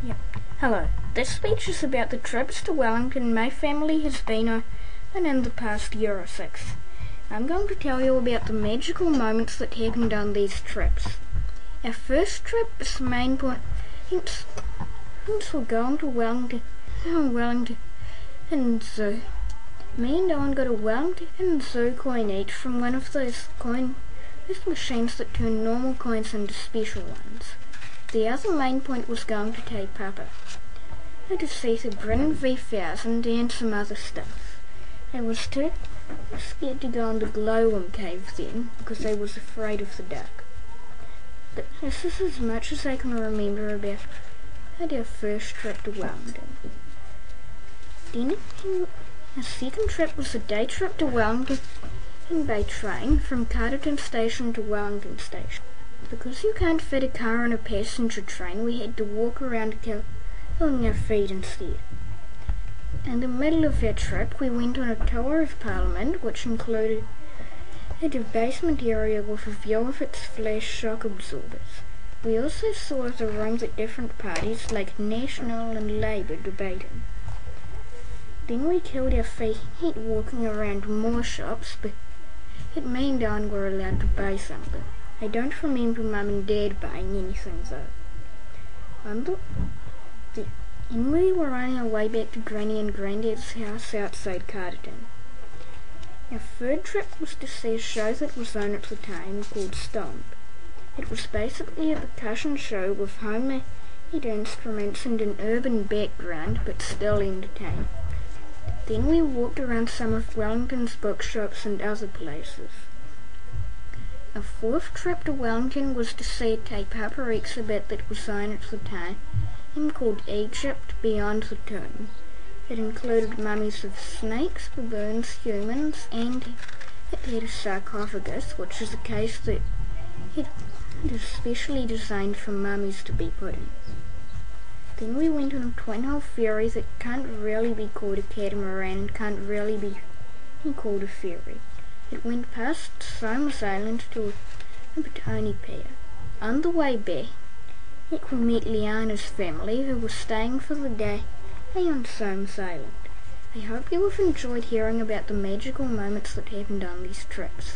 Yeah. Hello. This speech is about the trips to Wellington my family has been on in the past year or six. I'm going to tell you about the magical moments that happened on these trips. Our first trip is the main point. Hence we're going to Wellington Zoo. Me and Owen got a Wellington Zoo coin each from one of those machines that turn normal coins into special ones. The other main point was going to Te Papa, to see the Britain V1000 and some other stuff. I was too scared to go in the glowworm cave then because I was afraid of the dark. But this is as much as I can remember about our first trip to Wellington. Then our second trip was a day trip to Wellington by train from Carterton Station to Wellington Station. Because you can't fit a car on a passenger train, we had to walk around on our feet instead. In the middle of our trip, we went on a tour of Parliament, which included a basement area with a view of its flash shock absorbers. We also saw the rooms at different parties like National and Labour debating. Then we killed our feet walking around more shops, but me and Don were allowed to buy something. I don't remember Mum and Dad buying anything though. And we were on our way back to Granny and Granddad's house outside Carterton. Our third trip was to see a show that was on at the time called Stomp. It was basically a percussion show with homemade instruments and an urban background, but still entertaining. Then we walked around some of Wellington's bookshops and other places. Our fourth trip to Wellington was to see a Te Papa exhibit that was on at the time called Egypt Beyond the Tomb. It included mummies of snakes, baboons, humans, and it had a sarcophagus, which is a case that it is specially designed for mummies to be put in. Then we went on a twin-hull ferry that can't really be called a catamaran and can't really be called a ferry. It went past Solom's Island to a Batoni pier. On the way back, we met Liana's family, who was staying for the day on Solom's Island. I hope you have enjoyed hearing about the magical moments that happened on these trips.